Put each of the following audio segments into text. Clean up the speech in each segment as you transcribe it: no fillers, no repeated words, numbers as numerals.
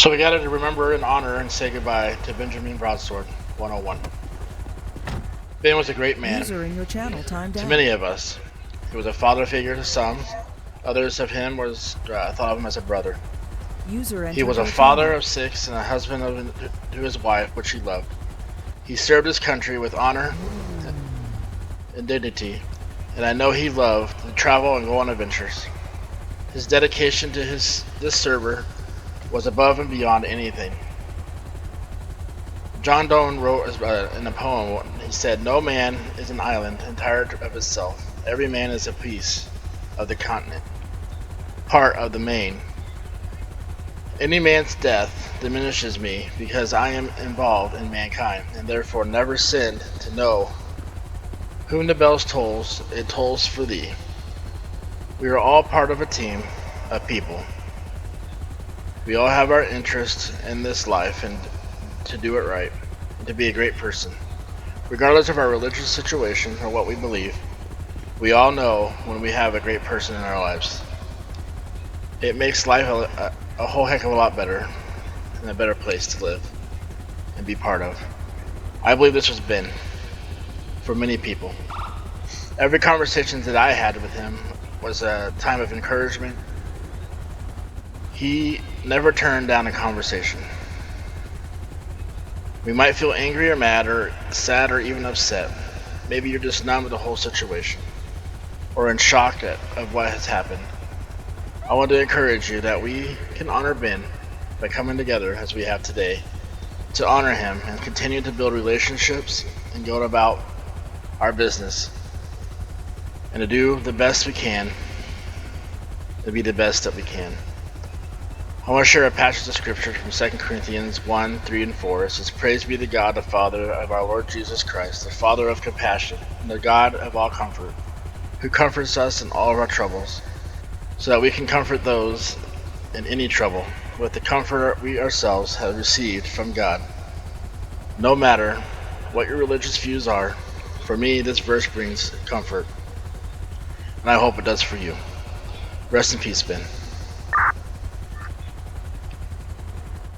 So we got to remember and honor and say goodbye to Benjamin Broadsword, 101. Ben was a great man User in your channel timed to out. many of us. He was a father figure to some. Others of him thought of him as a brother. User He entered was a your father channel. of 6 and a husband to his wife, which he loved. He served his country with honor and dignity, and I know he loved to travel and go on adventures. His dedication to this server was above and beyond anything. John Donne wrote in a poem, he said, "No man is an island entire of itself. Every man is a piece of the continent, part of the main. Any man's death diminishes me because I am involved in mankind, and therefore never sinned to know whom the bells tolls, it tolls for thee. We are all part of a team of people. We all have our interests in this life and to do it right, and to be a great person. Regardless of our religious situation or what we believe, we all know when we have a great person in our lives. It makes life a whole heck of a lot better and a better place to live and be part of." I believe this was Ben for many people. Every conversation that I had with him was a time of encouragement. He never turned down a conversation. We might feel angry or mad or sad or even upset. Maybe you're just numb with the whole situation or in shock of what has happened. I want to encourage you that we can honor Ben by coming together as we have today to honor him and continue to build relationships and go about our business and to do the best we can to be the best that we can. I want to share a passage of scripture from 2 Corinthians 1, 3, and 4. It says, "Praise be the God, the Father of our Lord Jesus Christ, the Father of compassion, and the God of all comfort, who comforts us in all of our troubles, so that we can comfort those in any trouble with the comfort we ourselves have received from God." No matter what your religious views are, for me this verse brings comfort, and I hope it does for you. Rest in peace, Ben.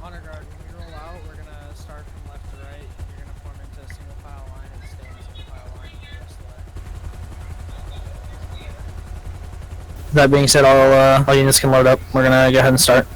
Honor guard, when we roll out, we're gonna start from left to right. You're gonna form into a single file line and stay in a single file line for the rest of the way. That being said, all units can load up. We're gonna go ahead and start.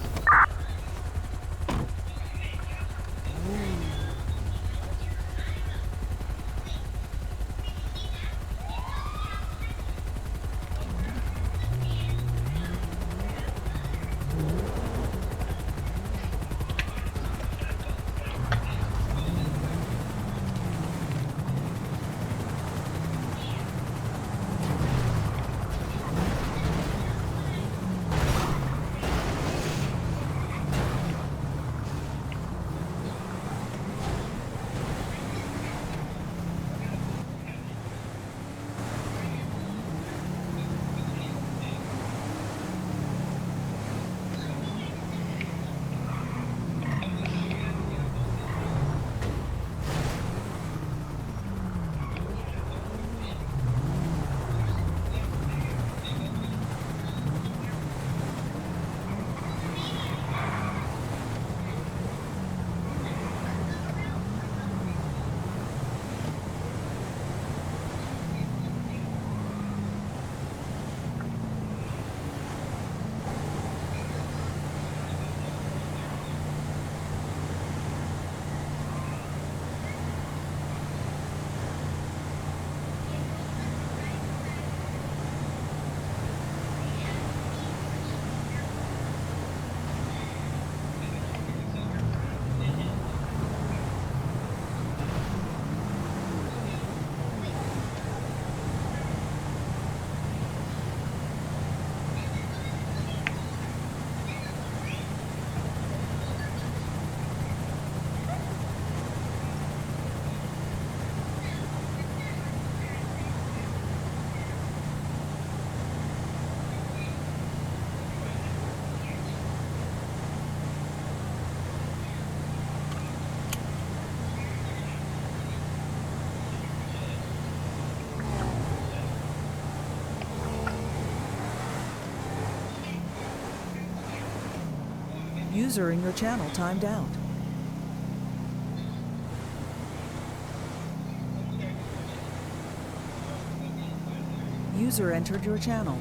User in your channel timed out. User entered your channel.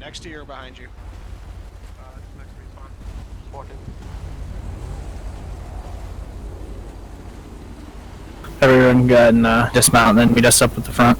Next to you or behind you? Next to me, fine. Just walking. Everyone go ahead and dismount and then meet us up at the front.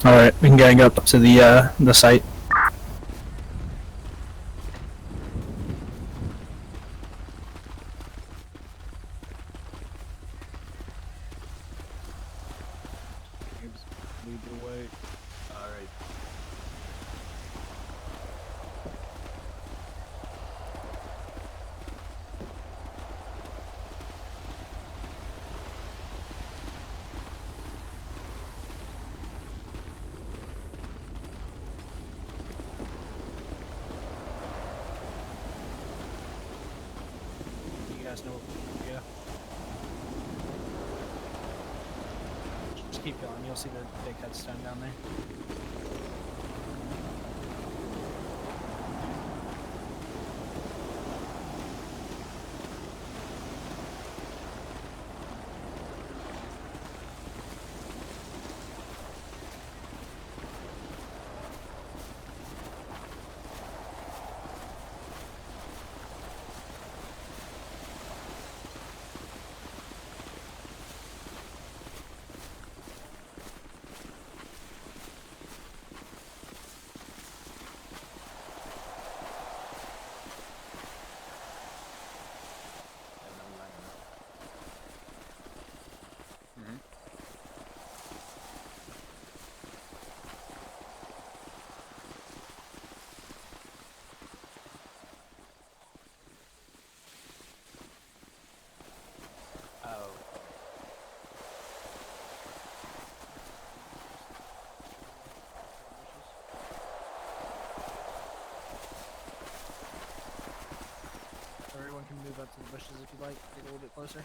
Alright, we can go up to the site. Lead the way. Alright. You guys know. Yeah. Just keep going. You'll see the big headstone down there. Everyone can move up to the bushes if you'd like. Get a little bit closer.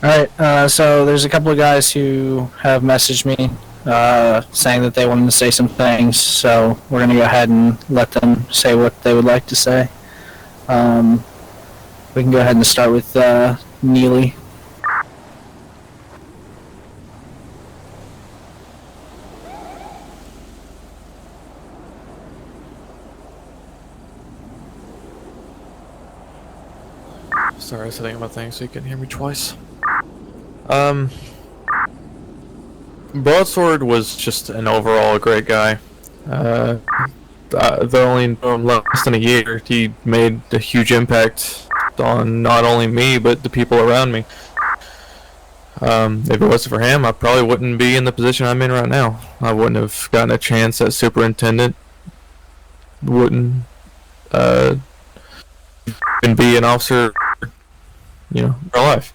Alright, so there's a couple of guys who have messaged me saying that they wanted to say some things, so we're going to go ahead and let them say what they would like to say. We can go ahead and start with Neely. Sorry, I was setting up my thing so you can hear me twice. Broadsword was just an overall great guy. Though only less than a year, he made a huge impact on not only me but the people around me. If it wasn't for him, I probably wouldn't be in the position I'm in right now. I wouldn't have gotten a chance at superintendent. Wouldn't even be an officer, in real life.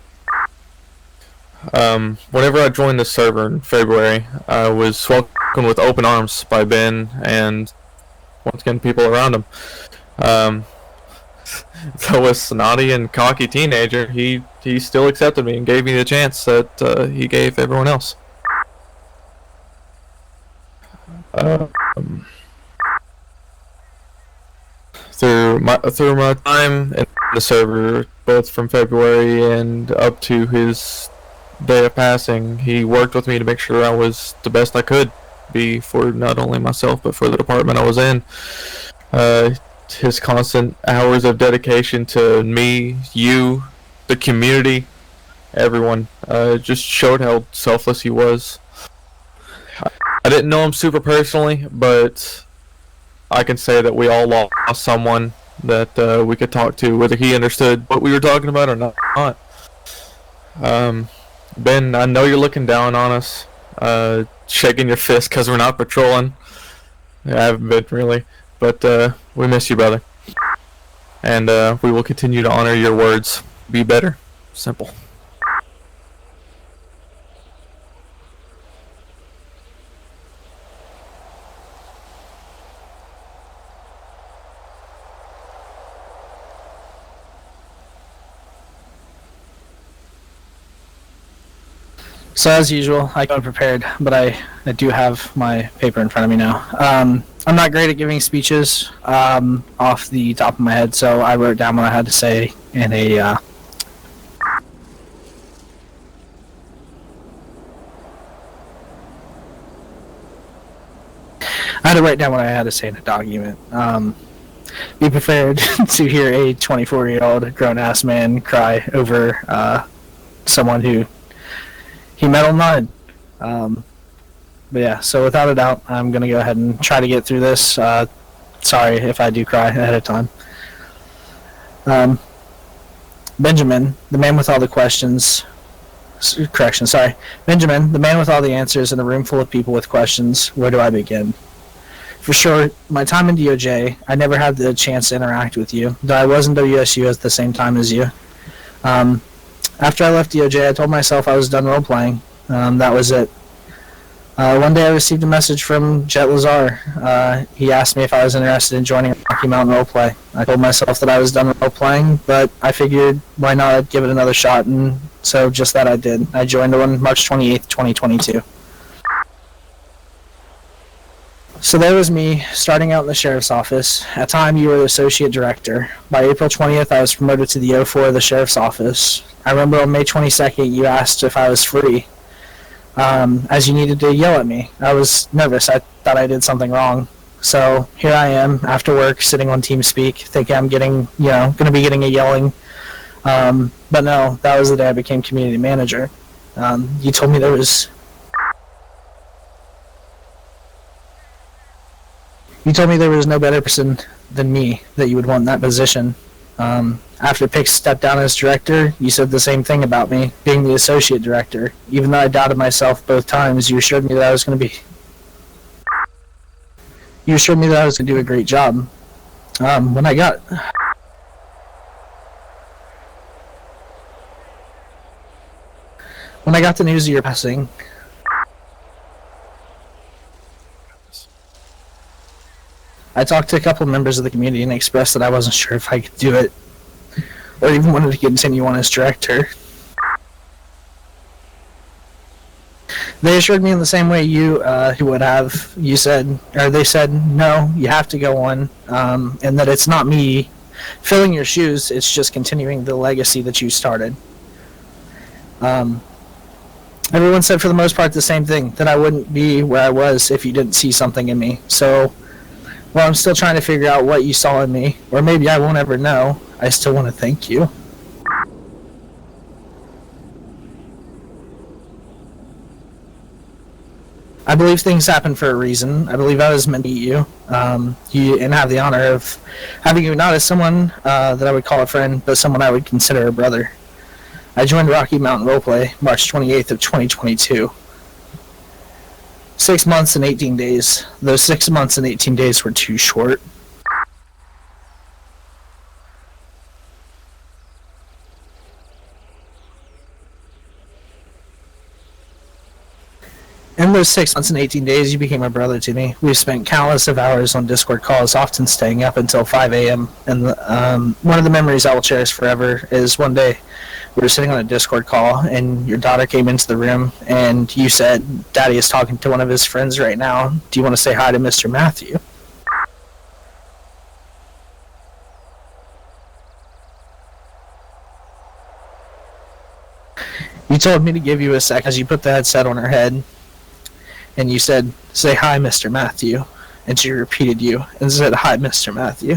Whenever I joined the server in February, I was welcomed with open arms by Ben and once again people around him. Though a snotty and cocky teenager, he still accepted me and gave me the chance that he gave everyone else. Through my time in the server, both from February and up to his day of passing, he worked with me to make sure I was the best I could be for not only myself but for the department I was in. His constant hours of dedication to me, you, the community, everyone, just showed how selfless he was. I didn't know him super personally, but I can say that we all lost someone that we could talk to, whether he understood what we were talking about or not. Ben, I know you're looking down on us, shaking your fist because we're not patrolling. I haven't been really, but we miss you, brother. And we will continue to honor your words. Be better. Simple. So as usual, I got prepared, but I do have my paper in front of me now. I'm not great at giving speeches off the top of my head, so I wrote down what I had to say in a I had to write down what I had to say in a document. Be prepared to hear a 24-year-old grown-ass man cry over someone who he met online. But yeah, so without a doubt, I'm going to go ahead and try to get through this. Sorry if I do cry ahead of time. Benjamin, the man with all the questions. Benjamin, the man with all the answers in a room full of people with questions. Where do I begin? For sure, my time in DOJ, I never had the chance to interact with you, though I was in WSU at the same time as you. After I left DOJ, I told myself I was done role-playing. That was it. One day I received a message from Jet Lazar. He asked me if I was interested in joining Rocky Mountain Roleplay. I told myself that I was done role-playing, but I figured why not, I'd give it another shot, and so just that I did. I joined on March 28th, 2022. So there was me, starting out in the sheriff's office. At the time, you were the associate director. By April 20th, I was promoted to the O4 of the sheriff's office. I remember on May 22nd, you asked if I was free, as you needed to yell at me. I was nervous. I thought I did something wrong. So here I am, after work, sitting on TeamSpeak, thinking I'm going to be getting a yelling. But no, that was the day I became community manager. You told me there was no better person than me that you would want in that position. After Pick stepped down as director, you said the same thing about me, being the associate director. Even though I doubted myself both times, you assured me that I was going to do a great job. When I got the news of your passing, I talked to a couple members of the community and expressed that I wasn't sure if I could do it, or even wanted to continue on as director. They assured me in the same way you would have. They said, no, you have to go on, and that it's not me filling your shoes, it's just continuing the legacy that you started. Everyone said for the most part the same thing, that I wouldn't be where I was if you didn't see something in me. So, well, I'm still trying to figure out what you saw in me, or maybe I won't ever know. I still want to thank you. I believe things happen for a reason. I believe I was meant to meet you, and have the honor of having you not as someone that I would call a friend, but someone I would consider a brother. I joined Rocky Mountain Roleplay March 28th of 2022. 6 months and 18 days. Those 6 months and 18 days were too short. In those 6 months and 18 days, you became a brother to me. We've spent countless of hours on Discord calls, often staying up until 5 a.m. And one of the memories I will cherish forever is one day we were sitting on a Discord call, and your daughter came into the room, and you said, "Daddy is talking to one of his friends right now. Do you want to say hi to Mr. Matthew?" You told me to give you a sec as you put the headset on her head. And you said, "Say hi, Mr. Matthew." And she repeated you and said, "Hi, Mr. Matthew."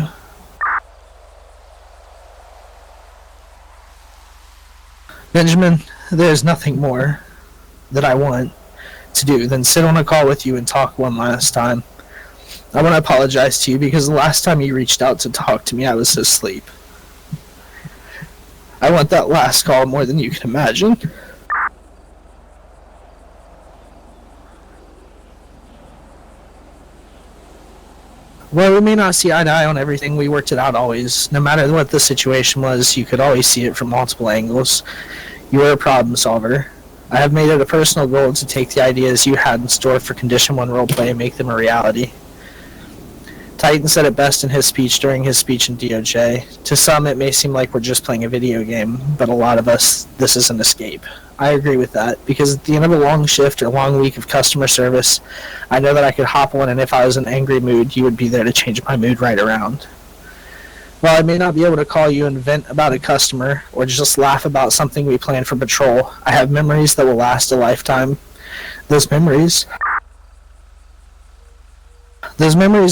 Benjamin, there's nothing more that I want to do than sit on a call with you and talk one last time. I want to apologize to you because the last time you reached out to talk to me, I was asleep. I want that last call more than you can imagine. Well, we may not see eye to eye on everything. We worked it out always. No matter what the situation was, you could always see it from multiple angles. You are a problem solver. I have made it a personal goal to take the ideas you had in store for Condition 1 roleplay and make them a reality. Titan said it best in his speech during his speech in DOJ. To some, it may seem like we're just playing a video game, but a lot of us, this is an escape. I agree with that, because at the end of a long shift or long week of customer service, I know that I could hop on, and if I was in an angry mood, you would be there to change my mood right around. While I may not be able to call you and vent about a customer, or just laugh about something we planned for patrol, I have memories that will last a lifetime. Those memories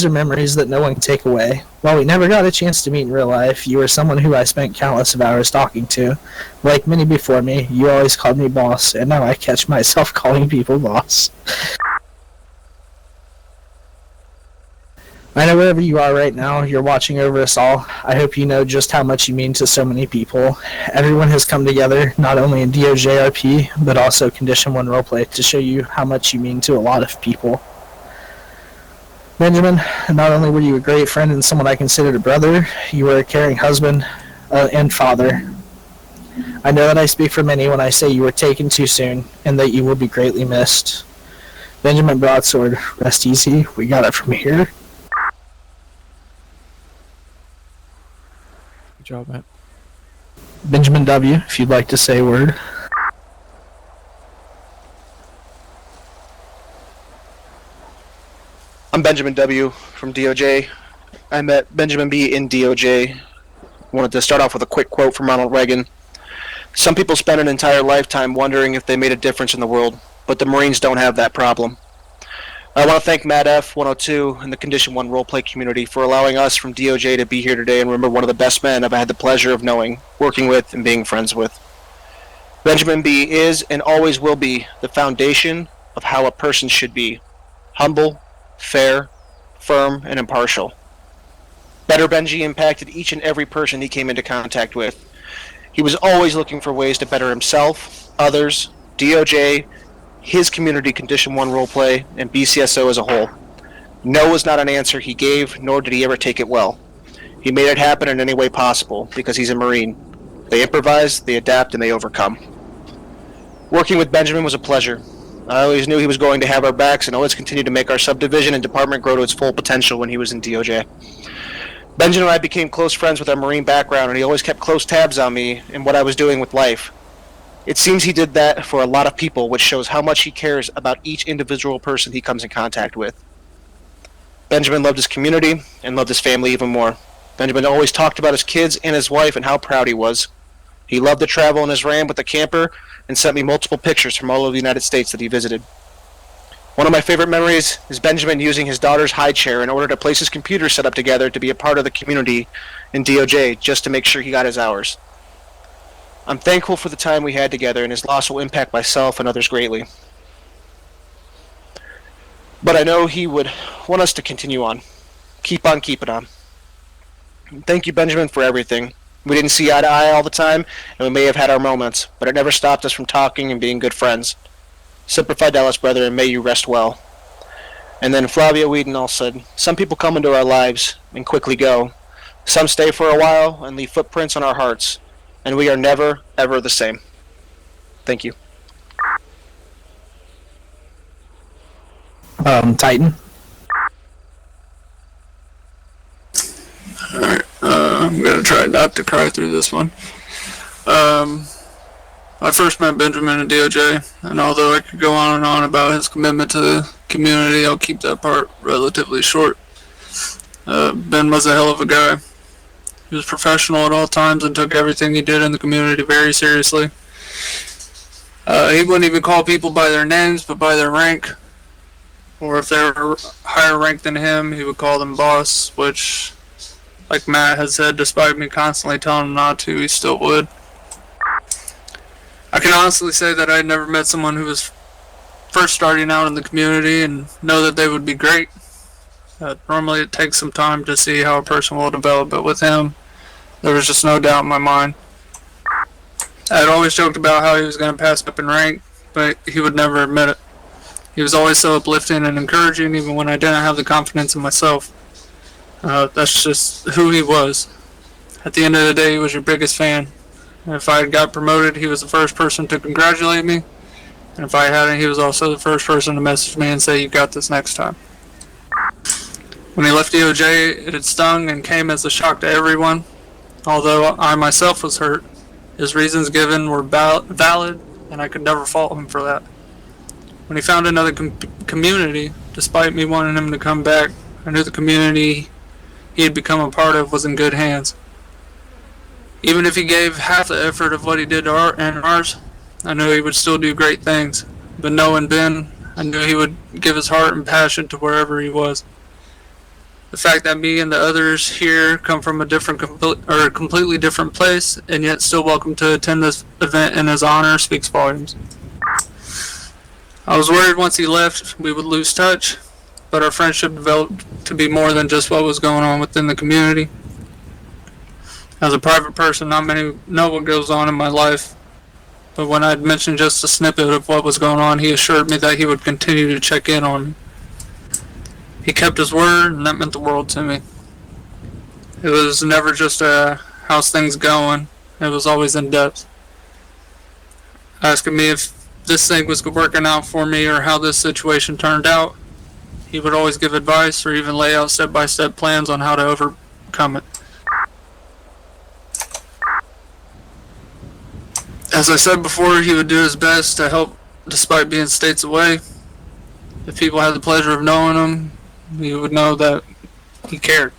are memories that no one can take away. While we never got a chance to meet in real life, you were someone who I spent countless of hours talking to. Like many before me, you always called me boss, and now I catch myself calling people boss. I know wherever you are right now, you're watching over us all. I hope you know just how much you mean to so many people. Everyone has come together, not only in DOJRP, but also Condition 1 Roleplay, to show you how much you mean to a lot of people. Benjamin, not only were you a great friend and someone I considered a brother, you were a caring husband and father. I know that I speak for many when I say you were taken too soon, and that you will be greatly missed. Benjamin Broadsword, rest easy, we got it from here. Good job, Matt. Benjamin W., if you'd like to say a word. I'm Benjamin W. from DOJ. I met Benjamin B. in DOJ. Wanted to start off with a quick quote from Ronald Reagan. Some people spend an entire lifetime wondering if they made a difference in the world, but the Marines don't have that problem. I want to thank Matt F. 102 and the Condition 1 roleplay community for allowing us from DOJ to be here today and remember one of the best men I've had the pleasure of knowing, working with, and being friends with. Benjamin B. is and always will be the foundation of how a person should be. Humble, fair, firm, and impartial. Better Benji impacted each and every person he came into contact with. He was always looking for ways to better himself, others, DOJ, his community, Condition 1 roleplay, and BCSO as a whole. No was not an answer he gave, nor did he ever take it well. He made it happen in any way possible, because he's a Marine. They improvise, they adapt, and they overcome. Working with Benjamin was a pleasure. I always knew he was going to have our backs and always continued to make our subdivision and department grow to its full potential when he was in DOJ. Benjamin and I became close friends with our Marine background, and he always kept close tabs on me and what I was doing with life. It seems he did that for a lot of people, which shows how much he cares about each individual person he comes in contact with. Benjamin loved his community and loved his family even more. Benjamin always talked about his kids and his wife and how proud he was. He loved to travel in his Ram with the camper and sent me multiple pictures from all over the United States that he visited. One of my favorite memories is Benjamin using his daughter's high chair in order to place his computer setup together to be a part of the community in DOJ just to make sure he got his hours. I'm thankful for the time we had together, and his loss will impact myself and others greatly. But I know he would want us to continue on. Keep on keeping on. Thank you, Benjamin, for everything. We didn't see eye to eye all the time, and we may have had our moments, but it never stopped us from talking and being good friends. Semper Fidelis, brother, and may you rest well. And then Flavia Wiedenall said, some people come into our lives and quickly go. Some stay for a while and leave footprints on our hearts, and we are never, ever the same. Thank you. Titan. Alright, I'm gonna try not to cry through this one. I first met Benjamin in DOJ, and although I could go on and on about his commitment to the community, I'll keep that part relatively short. Ben was a hell of a guy. He was professional at all times and took everything he did in the community very seriously. He wouldn't even call people by their names, but by their rank. Or if they were higher ranked than him, he would call them boss, which, like Matt had said, despite me constantly telling him not to, he still would. I can honestly say that I had never met someone who was first starting out in the community and know that they would be great. Normally it takes some time to see how a person will develop, but with him, there was just no doubt in my mind. I had always joked about how he was going to pass up in rank, but he would never admit it. He was always so uplifting and encouraging, even when I didn't have the confidence in myself. That's just who he was. At the end of the day, he was your biggest fan. And if I had got promoted, he was the first person to congratulate me. And if I hadn't, he was also the first person to message me and say, you got this next time. When he left DOJ, it had stung and came as a shock to everyone. Although I myself was hurt, his reasons given were valid, and I could never fault him for that. When he found another community, despite me wanting him to come back, I knew the community he had become a part of was in good hands. Even if he gave half the effort of what he did to ours, I knew he would still do great things. But knowing Ben, I knew he would give his heart and passion to wherever he was. The fact that me and the others here come from a completely different place and yet still welcome to attend this event in his honor speaks volumes. I was worried once he left we would lose touch, but our friendship developed to be more than just what was going on within the community. As a private person, not many know what goes on in my life, but when I'd mentioned just a snippet of what was going on, he assured me that he would continue to check in on me. He kept his word, and that meant the world to me. It was never just a how's things going, it was always in depth. Asking me if this thing was working out for me or how this situation turned out. He would always give advice or even lay out step-by-step plans on how to overcome it. As I said before, he would do his best to help despite being states away. If people had the pleasure of knowing him, you would know that he cared.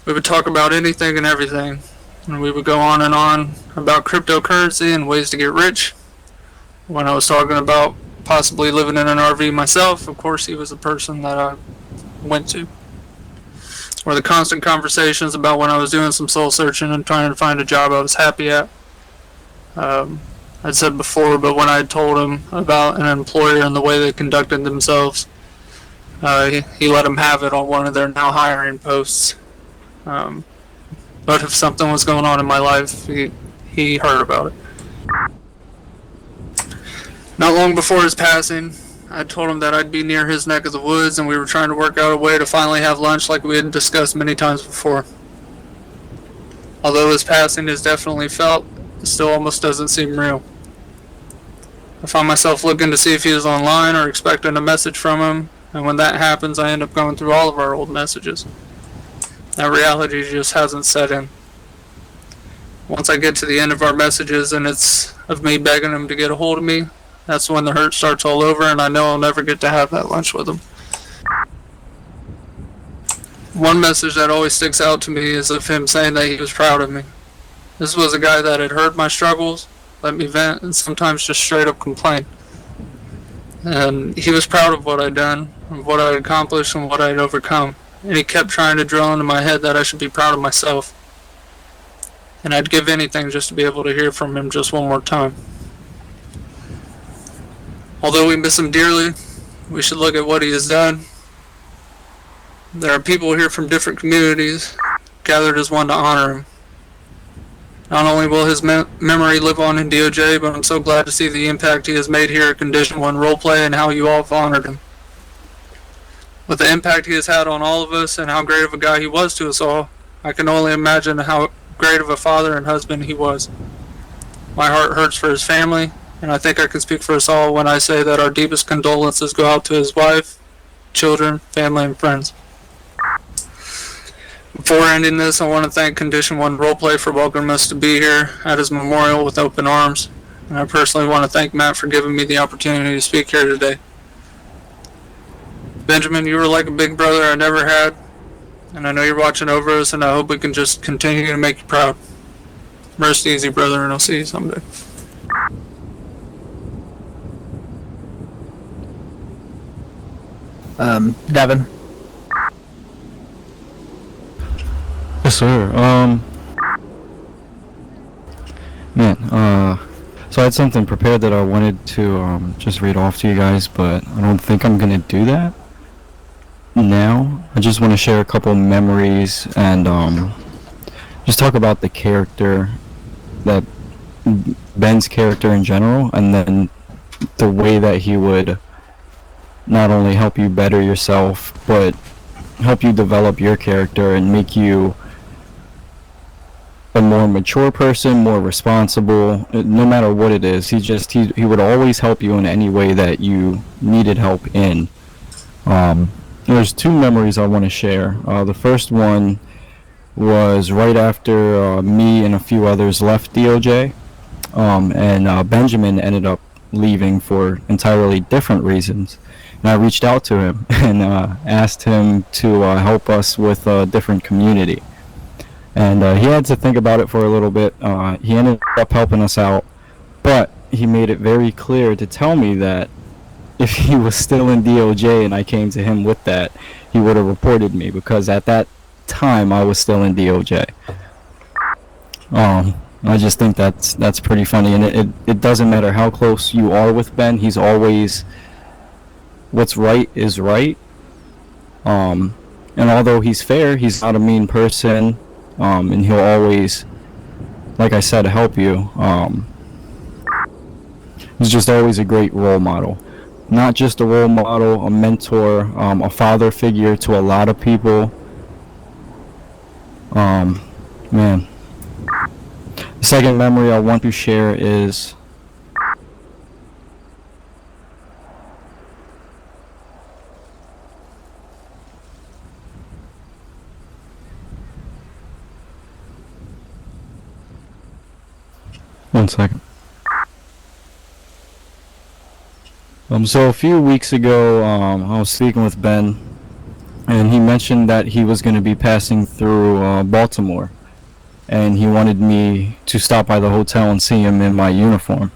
We would talk about anything and everything, and we would go on and on about cryptocurrency and ways to get rich. When I was talking about possibly living in an RV myself, of course he was the person that I went to. Or the constant conversations about when I was doing some soul searching and trying to find a job I was happy at. I'd said before, but when I told him about an employer and the way they conducted themselves, he let him have it on one of their now hiring posts. But if something was going on in my life, he heard about it. Not long before his passing, I told him that I'd be near his neck of the woods and we were trying to work out a way to finally have lunch like we had discussed many times before. Although his passing is definitely felt, it still almost doesn't seem real. I find myself looking to see if he is online or expecting a message from him, and when that happens I end up going through all of our old messages. That reality just hasn't set in. Once I get to the end of our messages and it's of me begging him to get a hold of me, that's when the hurt starts all over and I know I'll never get to have that lunch with him. One message that always sticks out to me is of him saying that he was proud of me. This was a guy that had heard my struggles, let me vent, and sometimes just straight up complain. And he was proud of what I'd done, of what I'd accomplished, and what I'd overcome. And he kept trying to drill into my head that I should be proud of myself. And I'd give anything just to be able to hear from him just one more time. Although we miss him dearly, we should look at what he has done. There are people here from different communities gathered as one to honor him. Not only will his memory live on in DOJ, but I'm so glad to see the impact he has made here at Condition 1 Roleplay and how you all have honored him. With the impact he has had on all of us and how great of a guy he was to us all, I can only imagine how great of a father and husband he was. My heart hurts for his family, and I think I can speak for us all when I say that our deepest condolences go out to his wife, children, family, and friends. Before ending this, I want to thank Condition 1 Roleplay for welcoming us to be here at his memorial with open arms, and I personally want to thank Matt for giving me the opportunity to speak here today. Benjamin, you were like a big brother I never had, and I know you're watching over us, and I hope we can just continue to make you proud. Rest easy, brother, and I'll see you someday. Devin. Yes, sir. So I had something prepared that I wanted to just read off to you guys, but I don't think I'm gonna do that now. I just want to share a couple memories and just talk about the character, that Ben's character in general, and then the way that he would not only help you better yourself, but help you develop your character and make you a more mature person, more responsible, no matter what it is. He would always help you in any way that you needed help in. There's two memories I want to share. The first one was right after me and a few others left DOJ, and Benjamin ended up leaving for entirely different reasons. And I reached out to him and asked him to help us with a different community. And he had to think about it for a little bit. He ended up helping us out, but he made it very clear to tell me that if he was still in DOJ and I came to him with that, he would have reported me, because at that time I was still in DOJ. I just think that's pretty funny, and it doesn't matter how close you are with Ben. He's always, what's right is right. And although he's fair, he's not a mean person. And he'll always, like I said, help you. He's just always a great role model. Not just a role model, a mentor, a father figure to a lot of people. Man. The second memory I want to share is one second. So a few weeks ago, I was speaking with Ben, and he mentioned that he was going to be passing through Baltimore, and he wanted me to stop by the hotel and see him in my uniform.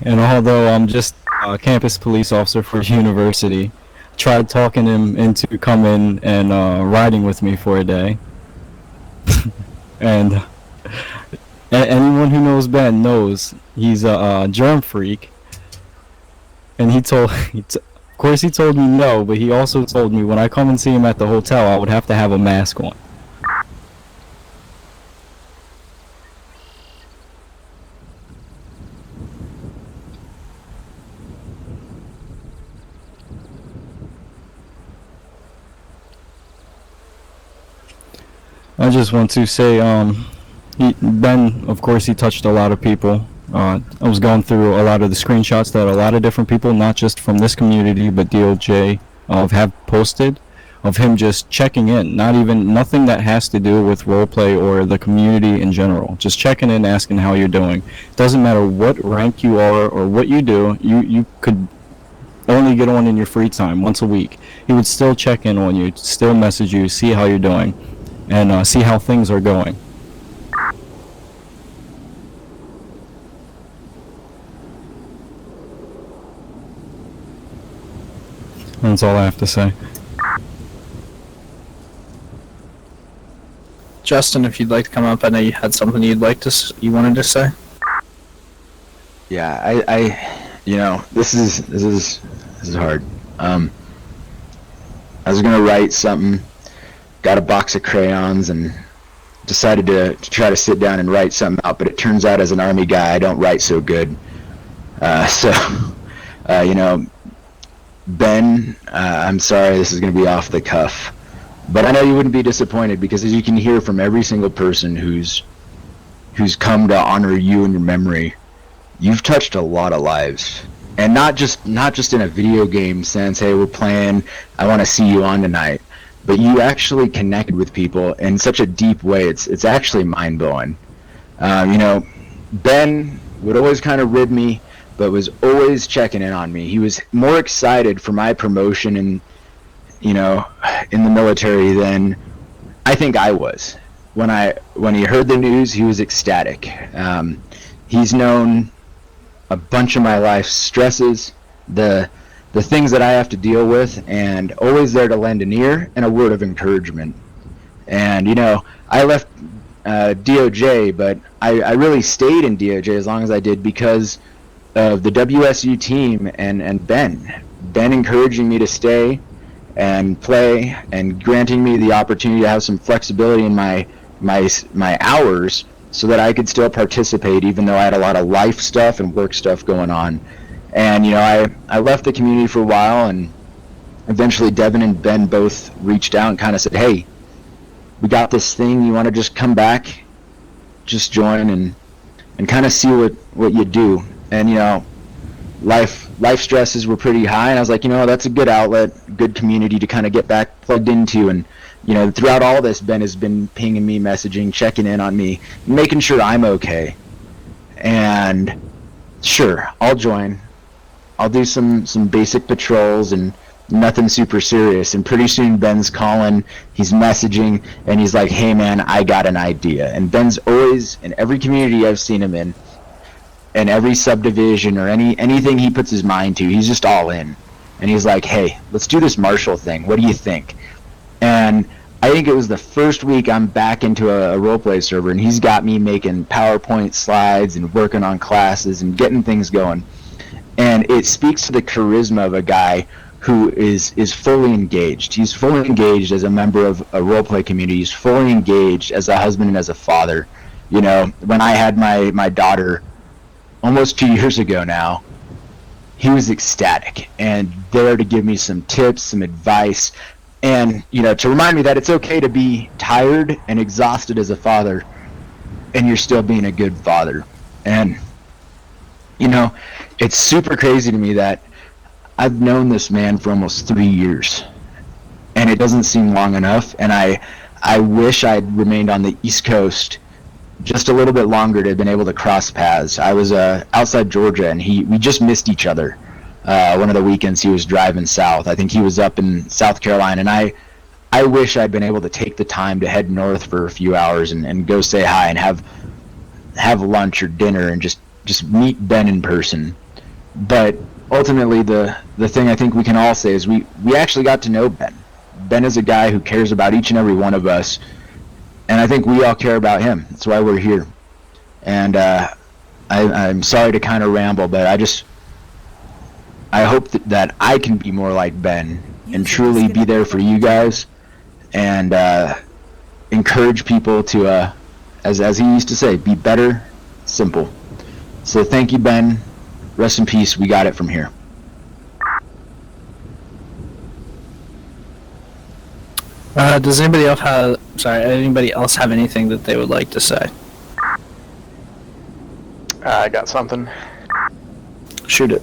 And although I'm just a campus police officer for a university, tried talking him into coming and riding with me for a day. And anyone who knows Ben knows he's a germ freak. And of course he told me no, but he also told me when I come and see him at the hotel, I would have to have a mask on. I just want to say, Ben, of course, he touched a lot of people. I was going through a lot of the screenshots that a lot of different people, not just from this community, but DOJ, have posted of him just checking in. Nothing that has to do with roleplay or the community in general. Just checking in, asking how you're doing. Doesn't matter what rank you are or what you do, you could only get on in your free time once a week. He would still check in on you, still message you, see how you're doing, and see how things are going. That's all I have to say. Justin, if you'd like to come up, I know you had something you wanted to say. Yeah, this is hard. I was gonna write something, got a box of crayons, and decided to try to sit down and write something out. But it turns out, as an Army guy, I don't write so good. So, Ben, I'm sorry, this is gonna be off the cuff, but I know you wouldn't be disappointed because, as you can hear from every single person who's come to honor you in your memory, you've touched a lot of lives, and not just in a video game sense. Hey, we're playing, I want to see you on tonight, but you actually connected with people in such a deep way. It's actually mind blowing. Ben would always kind of rib me, but was always checking in on me. He was more excited for my promotion in the military than I think I was. When he heard the news, he was ecstatic. He's known a bunch of my life's stresses, the things that I have to deal with, and always there to lend an ear and a word of encouragement. And I left DOJ, but I really stayed in DOJ as long as I did because of the WSU team and Ben encouraging me to stay and play and granting me the opportunity to have some flexibility in my hours so that I could still participate even though I had a lot of life stuff and work stuff going on. And I left the community for a while, and eventually Devin and Ben both reached out and kind of said, hey, we got this thing, you want to just come back, just join and kind of see what you do. And life stresses were pretty high, and I was like, that's a good outlet, good community to kind of get back plugged into. And throughout all this, Ben has been pinging me, messaging, checking in on me, making sure I'm okay. And sure, I'll join. I'll do some basic patrols and nothing super serious. And pretty soon Ben's calling, he's messaging, and he's like, hey man, I got an idea. And Ben's always, in every community I've seen him in every subdivision or anything he puts his mind to, he's just all in. And he's like, hey, let's do this Marshall thing. What do you think? And I think it was the first week I'm back into a roleplay server, and he's got me making PowerPoint slides and working on classes and getting things going. And it speaks to the charisma of a guy who is fully engaged. He's fully engaged as a member of a roleplay community. He's fully engaged as a husband and as a father. When I had my daughter almost 2 years ago now, he was ecstatic and there to give me some tips, some advice, and to remind me that it's okay to be tired and exhausted as a father and you're still being a good father. And it's super crazy to me that I've known this man for almost 3 years, and it doesn't seem long enough. And I wish I'd remained on the East Coast just a little bit longer to have been able to cross paths. I was outside Georgia, and we just missed each other. One of the weekends he was driving south. I think he was up in South Carolina, and I wish I'd been able to take the time to head north for a few hours and go say hi and have lunch or dinner and just meet Ben in person. But ultimately, the thing I think we can all say is we actually got to know Ben. Ben is a guy who cares about each and every one of us, and I think we all care about him. That's why we're here. And I'm sorry to kind of ramble, but I hope that I can be more like Ben and truly be there for you guys and encourage people to, as he used to say, be better, simple. So thank you, Ben. Rest in peace. We got it from here. Does anybody else have anything that they would like to say? I got something. Shoot it.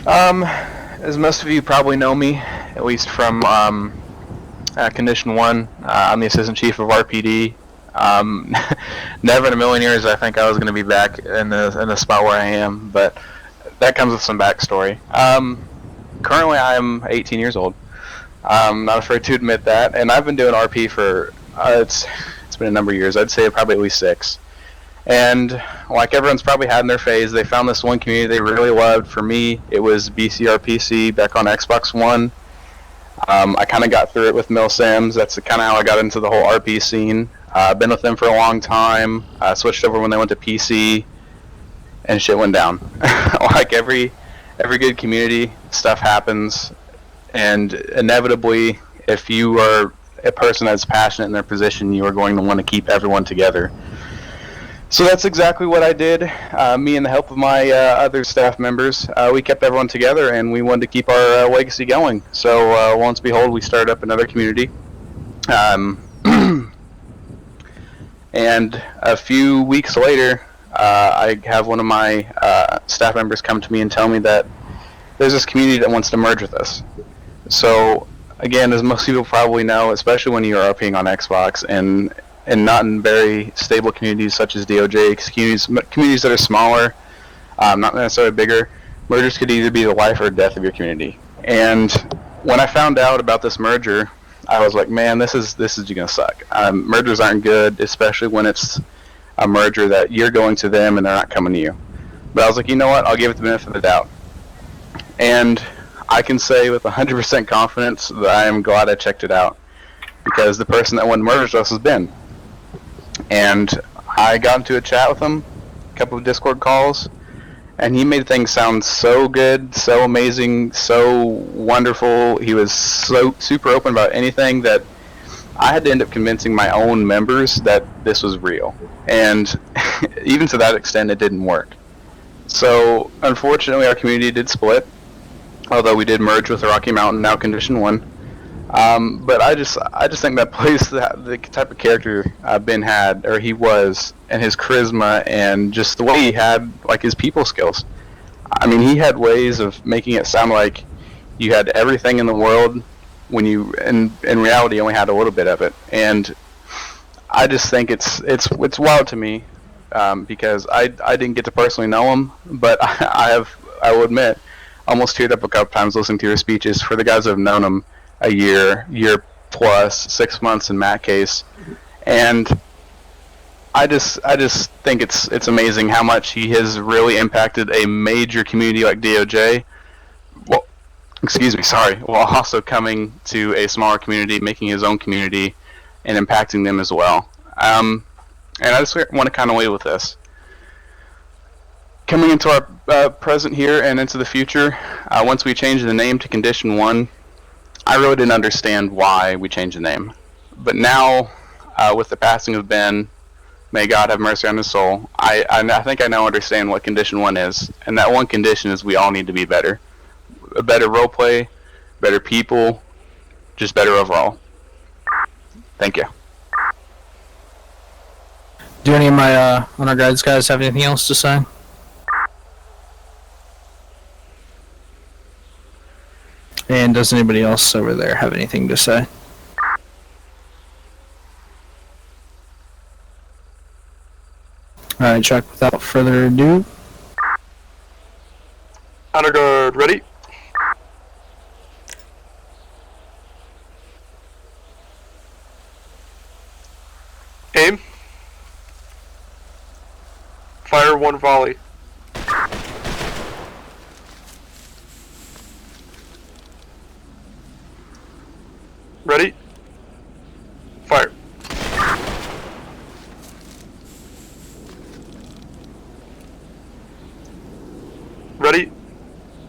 As most of you probably know me, at least from Condition 1, I'm the Assistant Chief of RPD. Never in a million years I think I was going to be back in the spot where I am, but that comes with some backstory. Currently I'm 18 years old. I'm not afraid to admit that, and I've been doing RP for it's been a number of years. I'd say probably at least 6. And like everyone's probably had in their phase, they found this one community they really loved. For me, it was BCRPC back on Xbox One. I kind of got through it with MilSims. That's kind of how I got into the whole RP scene. Been with them for a long time. Switched over when they went to PC. and shit went down. Like every good community, stuff happens, and inevitably, if you are a person that's passionate in their position, you are going to want to keep everyone together. So that's exactly what I did. Me and the help of my other staff members, we kept everyone together, and we wanted to keep our legacy going. So once behold, we started up another community. And a few weeks later, I have one of my staff members come to me and tell me that there's this community that wants to merge with us. So again, as most people probably know, especially when you're RPing on Xbox and not in very stable communities such as DOJ, communities that are smaller, not necessarily bigger, mergers could either be the life or death of your community. And when I found out about this merger, I was like, man, this is gonna suck. Mergers aren't good, especially when it's a merger that you're going to them and they're not coming to you. But I was like, you know what? I'll give it the benefit of the doubt. And I can say with 100% confidence that I am glad I checked it out, because the person that wanted to merge us was Ben. And I got into a chat with him, a couple of Discord calls, and he made things sound so good, so amazing, so wonderful. He was so super open about anything that I had to end up convincing my own members that this was real. And even to that extent, it didn't work. So unfortunately, our community did split, although we did merge with Rocky Mountain, now Condition 1. But I just think that plays the type of character Ben had, or he was, and his charisma, and just the way he had, like, his people skills. I mean, he had ways of making it sound like you had everything in the world when you, in reality, only had a little bit of it. And I just think it's wild to me, because I didn't get to personally know him, but I will admit, almost teared up a couple times listening to his speeches. For the guys that have known him a year plus, 6 months in Matt's case, and I just think it's amazing how much he has really impacted a major community like DOJ. Well, excuse me, sorry. While also coming to a smaller community, making his own community, and impacting them as well. And I just want to kind of leave with this. Coming into our present here and into the future, once we change the name to Condition 1, I really didn't understand why we changed the name. But now, with the passing of Ben, may God have mercy on his soul, I think I now understand what Condition 1 is. And that one condition is we all need to be better. A better roleplay, better people, just better overall. Thank you. Do any of my honor guards guys have anything else to say? And does anybody else over there have anything to say? Alright, Chuck, without further ado. Honor guard, ready? Aim. Fire one volley. Ready? Fire. Ready?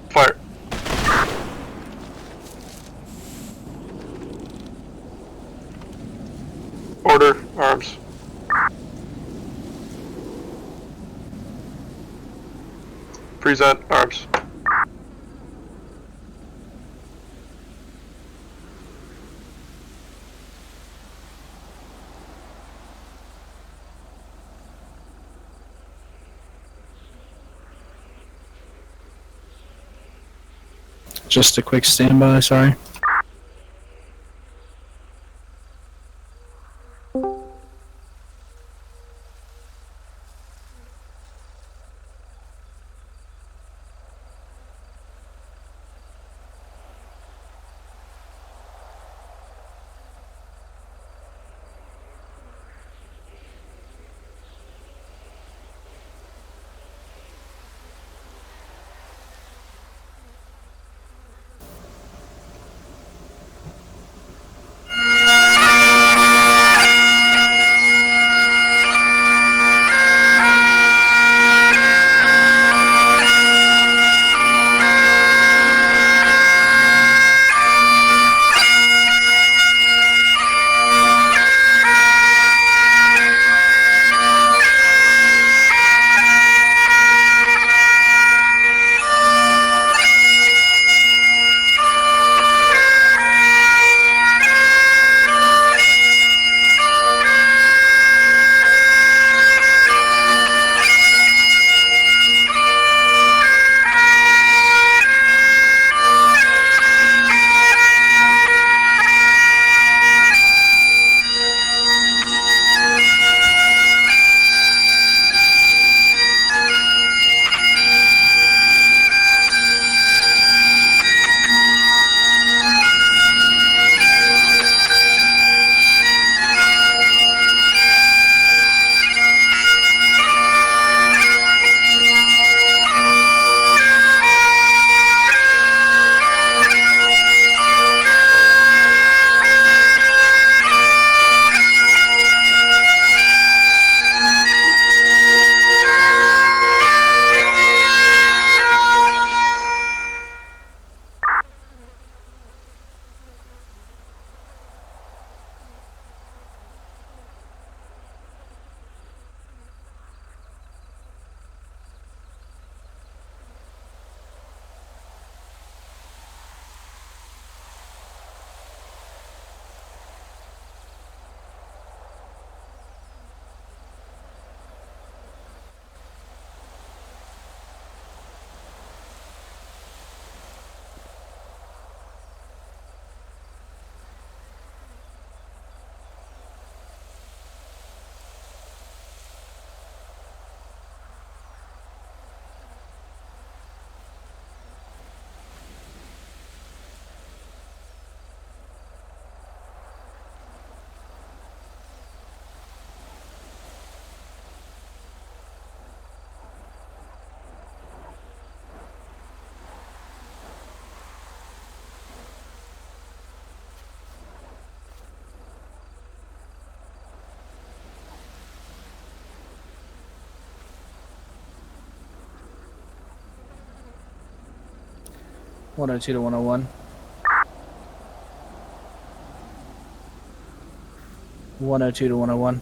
Fire. Order, arms. Present, arms. Just a quick standby, sorry. 102 to 101. 102 to 101.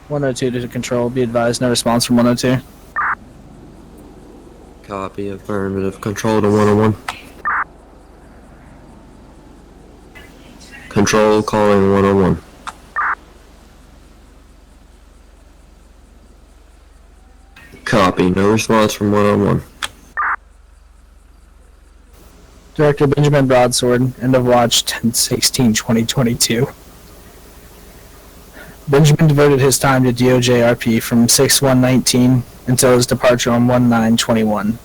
102 to control. Be advised, no response from 102. Copy. Affirmative. Control to 101. Control calling 101. Copy. No response from 101. Director Benjamin Broadsword, end of watch 10/16/2022. Benjamin devoted his time to DOJ-RP from 6/1/19 until his departure on 1/9/21.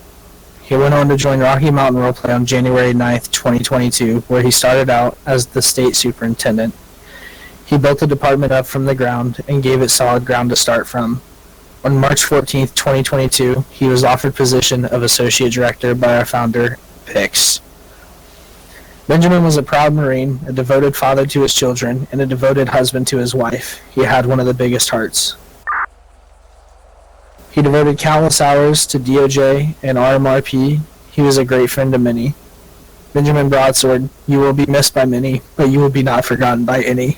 He went on to join Rocky Mountain Roleplay on January 9th, 2022, where he started out as the state superintendent. He built the department up from the ground and gave it solid ground to start from. On March 14th, 2022, he was offered position of associate director by our founder, Pix. Benjamin was a proud Marine, a devoted father to his children, and a devoted husband to his wife. He had one of the biggest hearts. He devoted countless hours to DOJ and RMRP. He was a great friend to many. Benjamin Broadsword, you will be missed by many, but you will be not forgotten by any.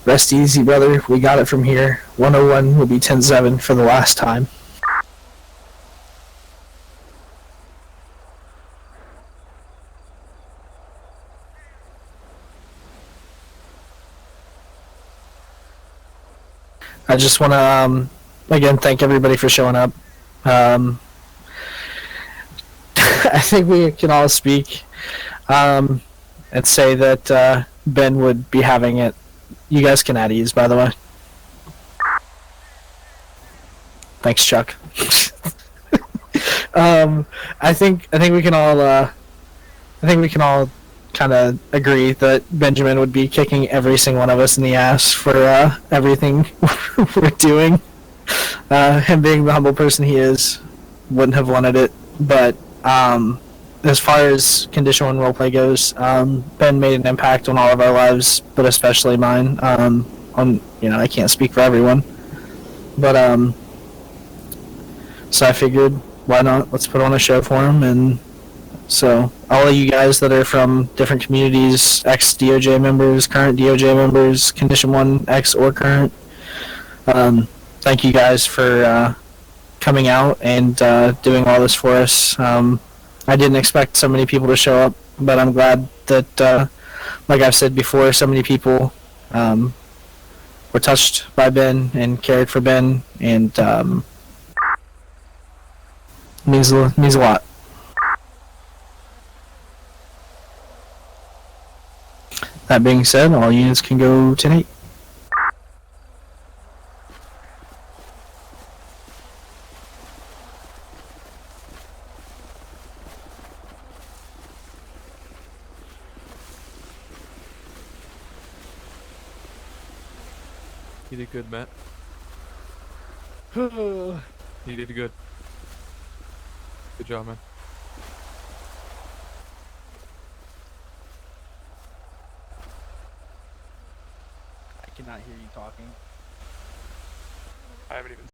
Rest easy, brother. We got it from here. 101 will be 10-7 for the last time. I just want to, again, thank everybody for showing up. I think we can all speak and say that Ben would be having it. You guys can add ease, by the way. Thanks, Chuck. I think we can all kind of agree that Benjamin would be kicking every single one of us in the ass for everything we're doing. Him being the humble person he is, wouldn't have wanted it. But as far as Condition 1 roleplay goes, Ben made an impact on all of our lives, but especially mine. I can't speak for everyone. But so I figured, why not? Let's put on a show for him. And so all of you guys that are from different communities, ex-DOJ members, current DOJ members, Condition 1 ex or current, thank you guys for coming out and doing all this for us. I didn't expect so many people to show up, but I'm glad that, like I've said before, so many people were touched by Ben and cared for Ben, and means a lot. That being said, all units can go 10-8. You did good, Matt. You did good. Good job, man. I cannot hear you talking. I haven't even